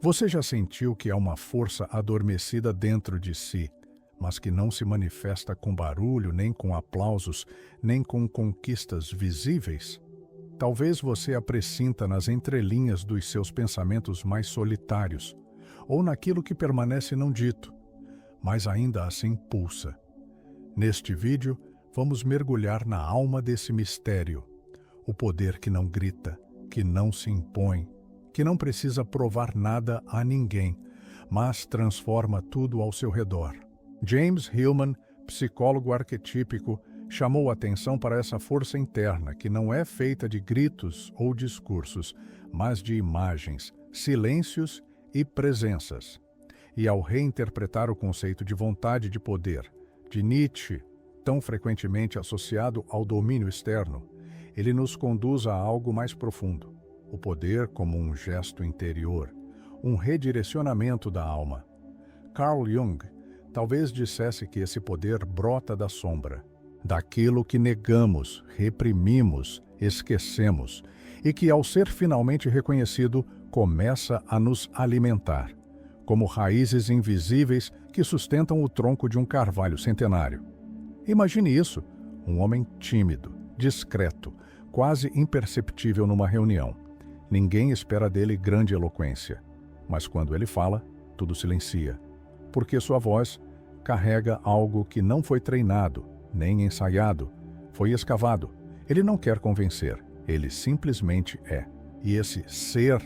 Você já sentiu que há uma força adormecida dentro de si, mas que não se manifesta com barulho, nem com aplausos, nem com conquistas visíveis? Talvez você a pressinta nas entrelinhas dos seus pensamentos mais solitários, ou naquilo que permanece não dito, mas ainda assim pulsa. Neste vídeo, vamos mergulhar na alma desse mistério, o poder que não grita, que não se impõe, que não precisa provar nada a ninguém, mas transforma tudo ao seu redor. James Hillman, psicólogo arquetípico, chamou atenção para essa força interna que não é feita de gritos ou discursos, mas de imagens, silêncios e presenças. E ao reinterpretar o conceito de vontade de poder, de Nietzsche, tão frequentemente associado ao domínio externo, ele nos conduz a algo mais profundo, o poder como um gesto interior, um redirecionamento da alma. Carl Jung talvez dissesse que esse poder brota da sombra, daquilo que negamos, reprimimos, esquecemos, e que, ao ser finalmente reconhecido, começa a nos alimentar, como raízes invisíveis que sustentam o tronco de um carvalho centenário. Imagine isso, um homem tímido, discreto, quase imperceptível numa reunião. Ninguém espera dele grande eloquência, mas quando ele fala, tudo silencia, porque sua voz carrega algo que não foi treinado, nem ensaiado, foi escavado. Ele não quer convencer, ele simplesmente é. E esse ser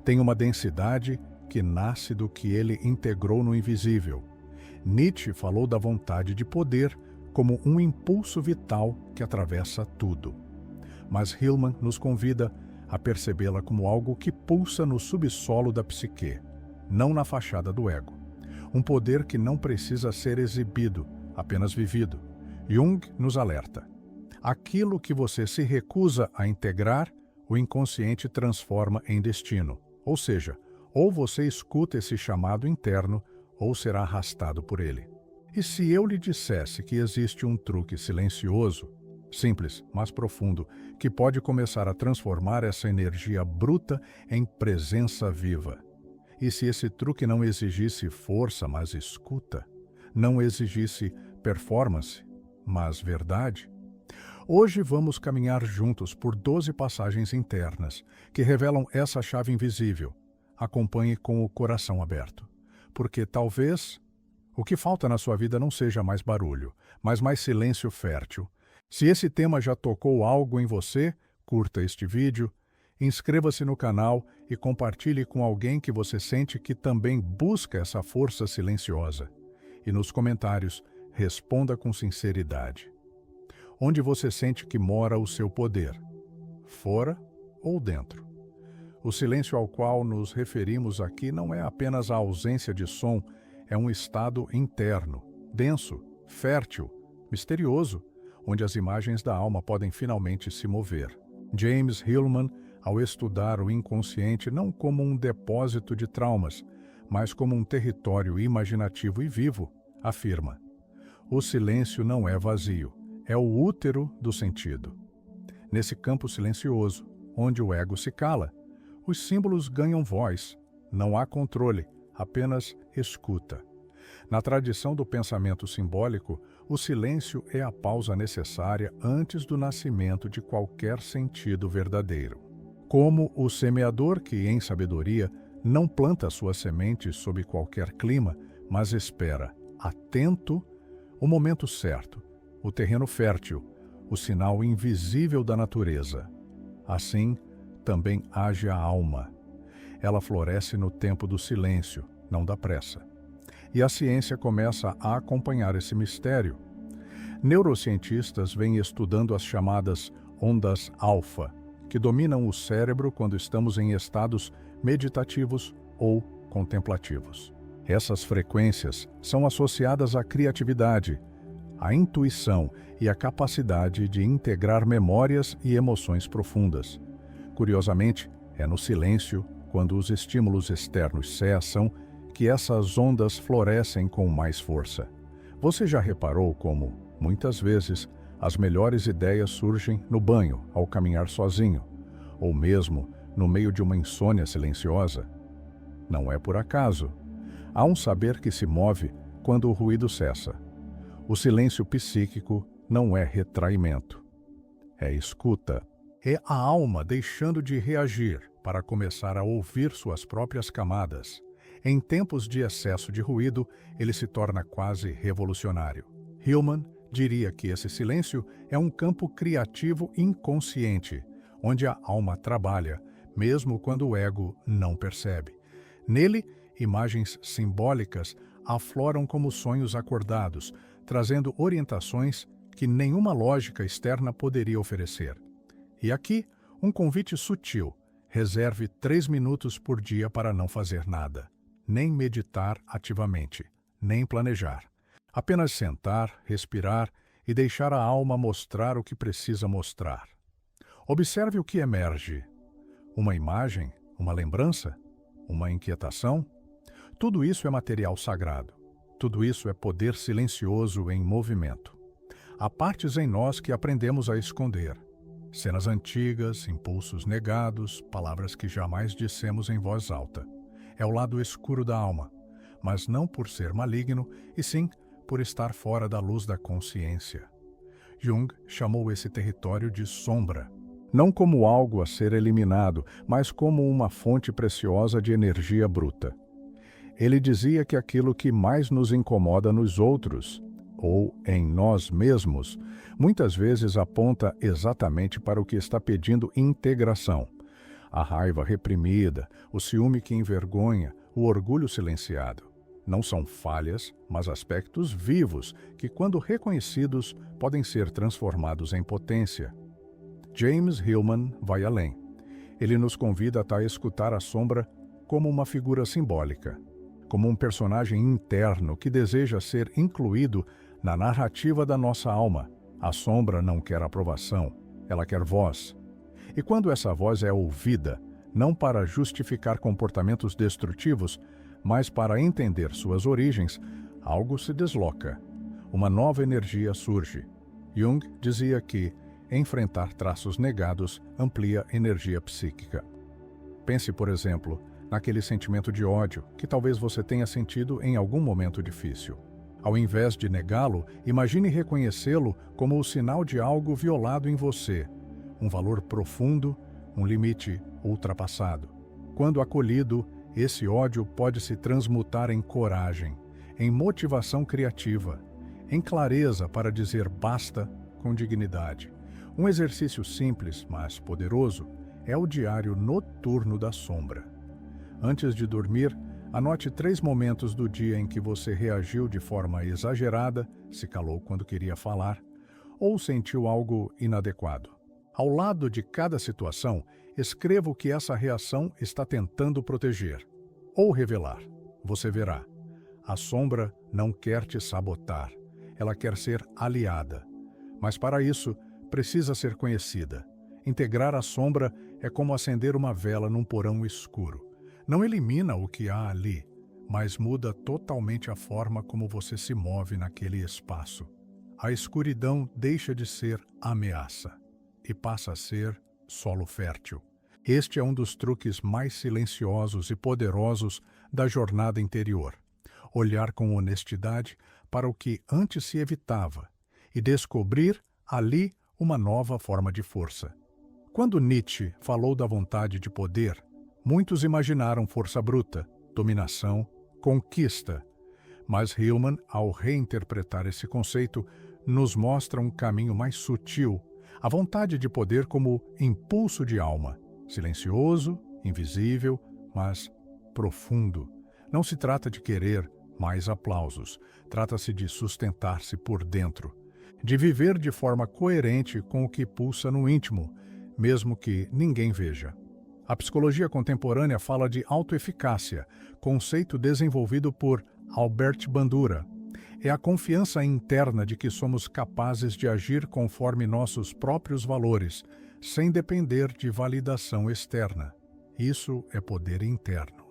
tem uma densidade que nasce do que ele integrou no invisível. Nietzsche falou da vontade de poder como um impulso vital que atravessa tudo. Mas Hillman nos convida a percebê-la como algo que pulsa no subsolo da psique, não na fachada do ego. Um poder que não precisa ser exibido, apenas vivido. Jung nos alerta. Aquilo que você se recusa a integrar, o inconsciente transforma em destino. Ou seja, ou você escuta esse chamado interno, ou será arrastado por ele. E se eu lhe dissesse que existe um truque silencioso, simples, mas profundo, que pode começar a transformar essa energia bruta em presença viva? E se esse truque não exigisse força, mas escuta? Não exigisse performance, mas verdade? Hoje vamos caminhar juntos por 12 passagens internas que revelam essa chave invisível. Acompanhe com o coração aberto, porque talvez o que falta na sua vida não seja mais barulho, mas mais silêncio fértil. Se esse tema já tocou algo em você, curta este vídeo, inscreva-se no canal e compartilhe com alguém que você sente que também busca essa força silenciosa. E nos comentários, responda com sinceridade. Onde você sente que mora o seu poder? Fora ou dentro? O silêncio ao qual nos referimos aqui não é apenas a ausência de som, é um estado interno, denso, fértil, misterioso, onde as imagens da alma podem finalmente se mover. James Hillman, ao estudar o inconsciente não como um depósito de traumas, mas como um território imaginativo e vivo, afirma: o silêncio não é vazio, é o útero do sentido. Nesse campo silencioso, onde o ego se cala, os símbolos ganham voz, não há controle, apenas escuta. Na tradição do pensamento simbólico, o silêncio é a pausa necessária antes do nascimento de qualquer sentido verdadeiro. Como o semeador que, em sabedoria, não planta suas sementes sob qualquer clima, mas espera, atento, o momento certo, o terreno fértil, o sinal invisível da natureza. Assim, também age a alma. Ela floresce no tempo do silêncio, não da pressa. E a ciência começa a acompanhar esse mistério. Neurocientistas vêm estudando as chamadas ondas alfa, que dominam o cérebro quando estamos em estados meditativos ou contemplativos. Essas frequências são associadas à criatividade, à intuição e à capacidade de integrar memórias e emoções profundas. Curiosamente, é no silêncio, quando os estímulos externos cessam, que essas ondas florescem com mais força. Você já reparou como, muitas vezes, as melhores ideias surgem no banho, ao caminhar sozinho, ou mesmo no meio de uma insônia silenciosa? Não é por acaso. Há um saber que se move quando o ruído cessa. O silêncio psíquico não é retraimento. É escuta. É a alma deixando de reagir para começar a ouvir suas próprias camadas. Em tempos de excesso de ruído, ele se torna quase revolucionário. Hillman diria que esse silêncio é um campo criativo inconsciente, onde a alma trabalha, mesmo quando o ego não percebe. Nele, imagens simbólicas afloram como sonhos acordados, trazendo orientações que nenhuma lógica externa poderia oferecer. E aqui, um convite sutil: reserve 3 minutos por dia para não fazer nada, nem meditar ativamente, nem planejar. Apenas sentar, respirar e deixar a alma mostrar o que precisa mostrar. Observe o que emerge. Uma imagem? Uma lembrança? Uma inquietação? Tudo isso é material sagrado. Tudo isso é poder silencioso em movimento. Há partes em nós que aprendemos a esconder. Cenas antigas, impulsos negados, palavras que jamais dissemos em voz alta. É o lado escuro da alma, mas não por ser maligno, e sim por estar fora da luz da consciência. Jung chamou esse território de sombra, não como algo a ser eliminado, mas como uma fonte preciosa de energia bruta. Ele dizia que aquilo que mais nos incomoda nos outros, ou em nós mesmos, muitas vezes aponta exatamente para o que está pedindo integração. A raiva reprimida, o ciúme que envergonha, o orgulho silenciado. Não são falhas, mas aspectos vivos que, quando reconhecidos, podem ser transformados em potência. James Hillman vai além. Ele nos convida a escutar a sombra como uma figura simbólica, como um personagem interno que deseja ser incluído na narrativa da nossa alma. A sombra não quer aprovação, ela quer voz. E quando essa voz é ouvida, não para justificar comportamentos destrutivos, mas para entender suas origens, algo se desloca. Uma nova energia surge. Jung dizia que enfrentar traços negados amplia energia psíquica. Pense, por exemplo, naquele sentimento de ódio que talvez você tenha sentido em algum momento difícil. Ao invés de negá-lo, imagine reconhecê-lo como o sinal de algo violado em você, um valor profundo, um limite ultrapassado. Quando acolhido, esse ódio pode se transmutar em coragem, em motivação criativa, em clareza para dizer basta com dignidade. Um exercício simples, mas poderoso, é o diário noturno da sombra. Antes de dormir, anote 3 momentos do dia em que você reagiu de forma exagerada, se calou quando queria falar, ou sentiu algo inadequado. Ao lado de cada situação, escreva o que essa reação está tentando proteger ou revelar. Você verá. A sombra não quer te sabotar, ela quer ser aliada. Mas para isso, precisa ser conhecida. Integrar a sombra é como acender uma vela num porão escuro. Não elimina o que há ali, mas muda totalmente a forma como você se move naquele espaço. A escuridão deixa de ser ameaça e passa a ser solo fértil. Este é um dos truques mais silenciosos e poderosos da jornada interior. Olhar com honestidade para o que antes se evitava e descobrir ali uma nova forma de força. Quando Nietzsche falou da vontade de poder, muitos imaginaram força bruta, dominação, conquista. Mas Hillman, ao reinterpretar esse conceito, nos mostra um caminho mais sutil, a vontade de poder como impulso de alma, silencioso, invisível, mas profundo. Não se trata de querer mais aplausos, trata-se de sustentar-se por dentro, de viver de forma coerente com o que pulsa no íntimo, mesmo que ninguém veja. A psicologia contemporânea fala de autoeficácia, conceito desenvolvido por Albert Bandura. É a confiança interna de que somos capazes de agir conforme nossos próprios valores, sem depender de validação externa. Isso é poder interno,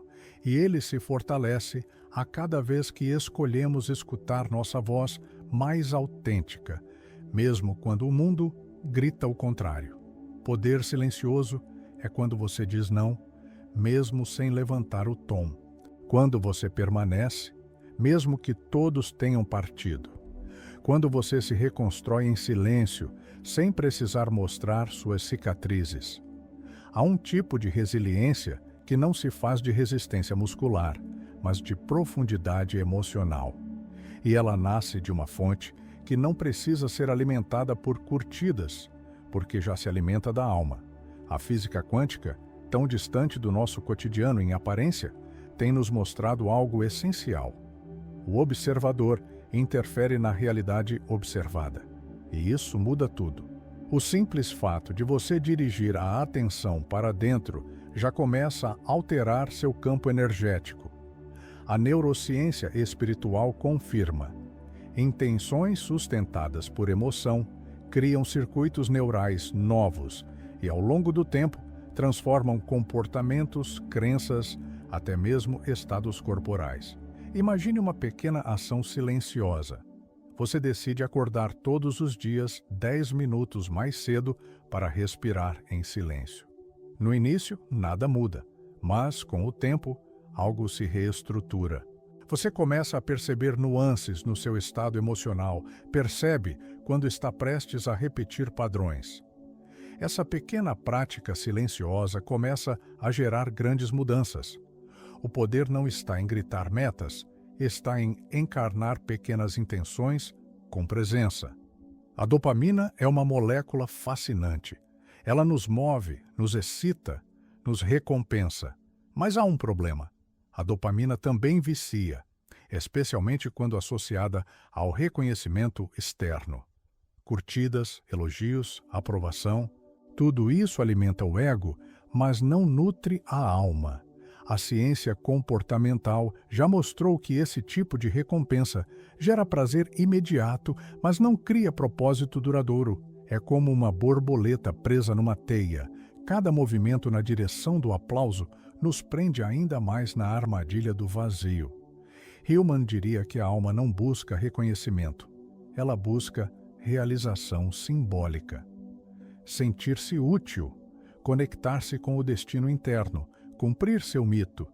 e ele se fortalece a cada vez que escolhemos escutar nossa voz mais autêntica, mesmo quando o mundo grita o contrário. Poder silencioso é quando você diz não, mesmo sem levantar o tom. Quando você permanece, mesmo que todos tenham partido. Quando você se reconstrói em silêncio, sem precisar mostrar suas cicatrizes. Há um tipo de resiliência que não se faz de resistência muscular, mas de profundidade emocional. E ela nasce de uma fonte que não precisa ser alimentada por curtidas, porque já se alimenta da alma. A física quântica, tão distante do nosso cotidiano em aparência, tem nos mostrado algo essencial. O observador interfere na realidade observada. E isso muda tudo. O simples fato de você dirigir a atenção para dentro já começa a alterar seu campo energético. A neurociência espiritual confirma. Intenções sustentadas por emoção criam circuitos neurais novos e, ao longo do tempo, transformam comportamentos, crenças, até mesmo estados corporais. Imagine uma pequena ação silenciosa. Você decide acordar todos os dias 10 minutos mais cedo para respirar em silêncio. No início, nada muda, mas, com o tempo, algo se reestrutura. Você começa a perceber nuances no seu estado emocional, percebe quando está prestes a repetir padrões. Essa pequena prática silenciosa começa a gerar grandes mudanças. O poder não está em gritar metas, está em encarnar pequenas intenções com presença. A dopamina é uma molécula fascinante. Ela nos move, nos excita, nos recompensa. Mas há um problema. A dopamina também vicia, especialmente quando associada ao reconhecimento externo. Curtidas, elogios, aprovação, tudo isso alimenta o ego, mas não nutre a alma. A ciência comportamental já mostrou que esse tipo de recompensa gera prazer imediato, mas não cria propósito duradouro. É como uma borboleta presa numa teia. Cada movimento na direção do aplauso nos prende ainda mais na armadilha do vazio. Hillman diria que a alma não busca reconhecimento. Ela busca realização simbólica. Sentir-se útil, conectar-se com o destino interno, cumprir seu mito,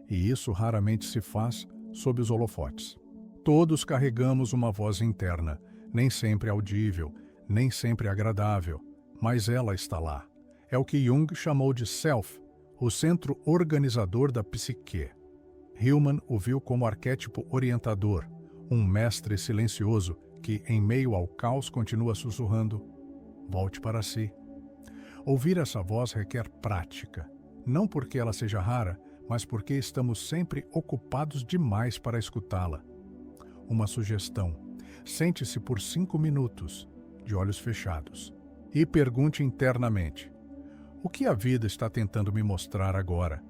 e isso raramente se faz sob os holofotes. Todos carregamos uma voz interna, nem sempre audível, nem sempre agradável, mas ela está lá. É o que Jung chamou de self, o centro organizador da psique. Hillman o viu como arquétipo orientador, um mestre silencioso que, em meio ao caos, continua sussurrando: volte para si. Ouvir essa voz requer prática. Não porque ela seja rara, mas porque estamos sempre ocupados demais para escutá-la. Uma sugestão: sente-se por 5 minutos, de olhos fechados, e pergunte internamente: o que a vida está tentando me mostrar agora?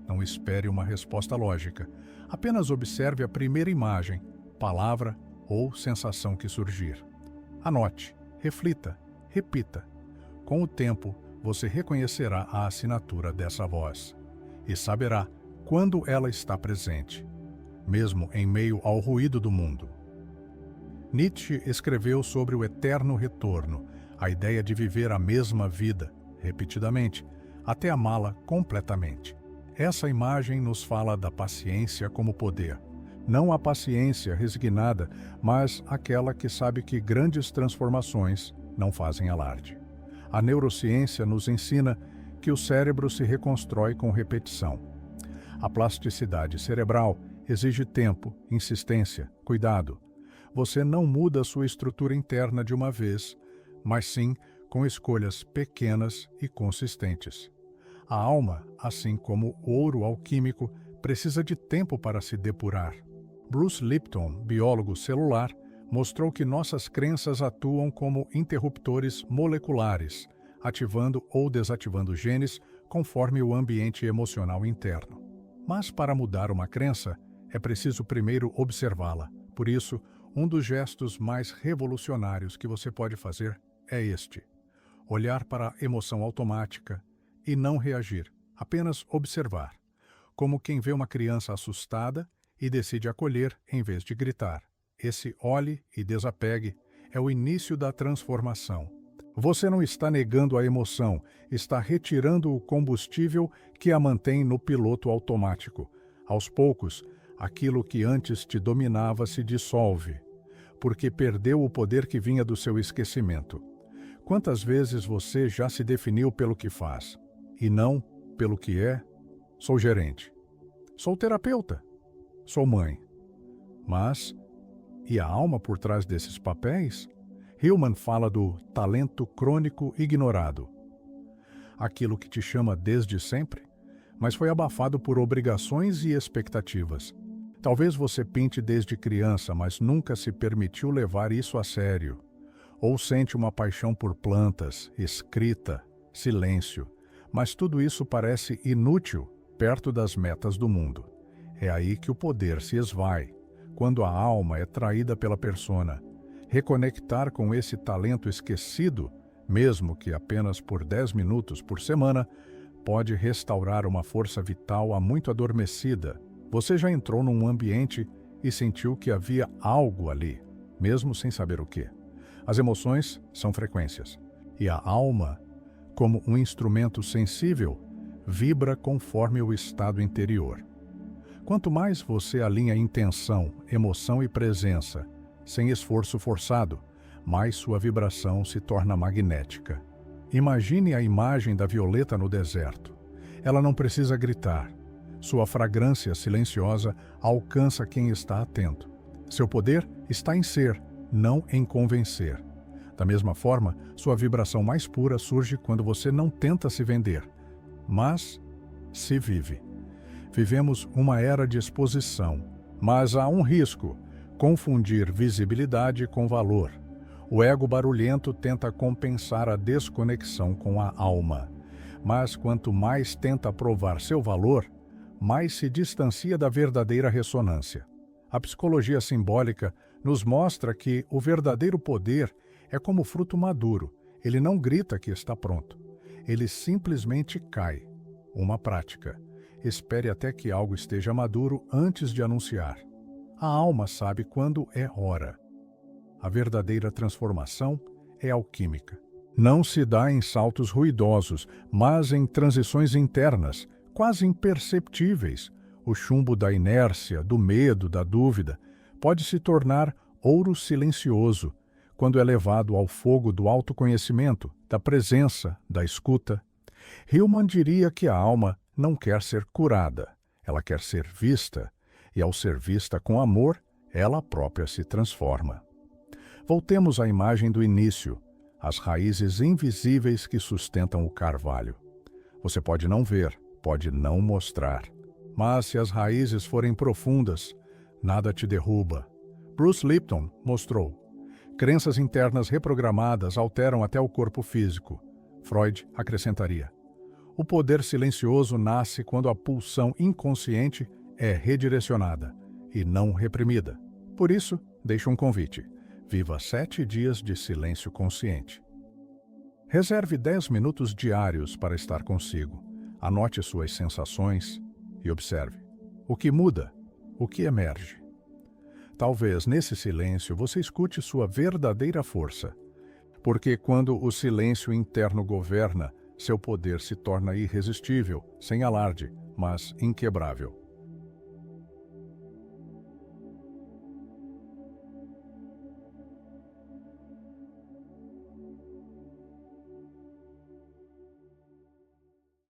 Não espere uma resposta lógica. Apenas observe a primeira imagem, palavra ou sensação que surgir. Anote, reflita, repita. Com o tempo, você reconhecerá a assinatura dessa voz e saberá quando ela está presente, mesmo em meio ao ruído do mundo. Nietzsche escreveu sobre o eterno retorno, a ideia de viver a mesma vida, repetidamente, até amá-la completamente. Essa imagem nos fala da paciência como poder. Não a paciência resignada, mas aquela que sabe que grandes transformações não fazem alarde. A neurociência nos ensina que o cérebro se reconstrói com repetição. A plasticidade cerebral exige tempo, insistência, cuidado. Você não muda sua estrutura interna de uma vez, mas sim com escolhas pequenas e consistentes. A alma, assim como o ouro alquímico, precisa de tempo para se depurar. Bruce Lipton, biólogo celular, mostrou que nossas crenças atuam como interruptores moleculares, ativando ou desativando genes conforme o ambiente emocional interno. Mas para mudar uma crença, é preciso primeiro observá-la. Por isso, um dos gestos mais revolucionários que você pode fazer é este: olhar para a emoção automática e não reagir, apenas observar, como quem vê uma criança assustada e decide acolher em vez de gritar. Esse olhe e desapegue é o início da transformação. Você não está negando a emoção, está retirando o combustível que a mantém no piloto automático. Aos poucos, aquilo que antes te dominava se dissolve, porque perdeu o poder que vinha do seu esquecimento. Quantas vezes você já se definiu pelo que faz, e não pelo que é? Sou gerente. Sou terapeuta. Sou mãe. Mas, e a alma por trás desses papéis? Hillman fala do talento crônico ignorado. Aquilo que te chama desde sempre, mas foi abafado por obrigações e expectativas. Talvez você pinte desde criança, mas nunca se permitiu levar isso a sério. Ou sente uma paixão por plantas, escrita, silêncio, mas tudo isso parece inútil perto das metas do mundo. É aí que o poder se esvai, quando a alma é traída pela persona. Reconectar com esse talento esquecido, mesmo que apenas por 10 minutos por semana, pode restaurar uma força vital há muito adormecida. Você já entrou num ambiente e sentiu que havia algo ali, mesmo sem saber o que. As emoções são frequências, e a alma, como um instrumento sensível, vibra conforme o estado interior. Quanto mais você alinha intenção, emoção e presença, sem esforço forçado, mais sua vibração se torna magnética. Imagine a imagem da violeta no deserto. Ela não precisa gritar. Sua fragrância silenciosa alcança quem está atento. Seu poder está em ser, não em convencer. Da mesma forma, sua vibração mais pura surge quando você não tenta se vender, mas se vive. Vivemos uma era de exposição, mas há um risco: confundir visibilidade com valor. O ego barulhento tenta compensar a desconexão com a alma, mas quanto mais tenta provar seu valor, mais se distancia da verdadeira ressonância. A psicologia simbólica nos mostra que o verdadeiro poder é como fruto maduro. Ele não grita que está pronto. Ele simplesmente cai. Uma prática. Espere até que algo esteja maduro antes de anunciar. A alma sabe quando é hora. A verdadeira transformação é alquímica. Não se dá em saltos ruidosos, mas em transições internas, quase imperceptíveis. O chumbo da inércia, do medo, da dúvida, pode se tornar ouro silencioso quando é levado ao fogo do autoconhecimento, da presença, da escuta. Hillman diria que a alma não quer ser curada, ela quer ser vista, e ao ser vista com amor, ela própria se transforma. Voltemos à imagem do início, as raízes invisíveis que sustentam o carvalho. Você pode não ver, pode não mostrar, mas se as raízes forem profundas, nada te derruba. Bruce Lipton mostrou. Crenças internas reprogramadas alteram até o corpo físico. Freud acrescentaria. O poder silencioso nasce quando a pulsão inconsciente é redirecionada e não reprimida. Por isso, deixo um convite. Viva 7 dias de silêncio consciente. Reserve 10 minutos diários para estar consigo. Anote suas sensações e observe. O que muda? O que emerge? Talvez nesse silêncio você escute sua verdadeira força. Porque quando o silêncio interno governa, seu poder se torna irresistível, sem alarde, mas inquebrável.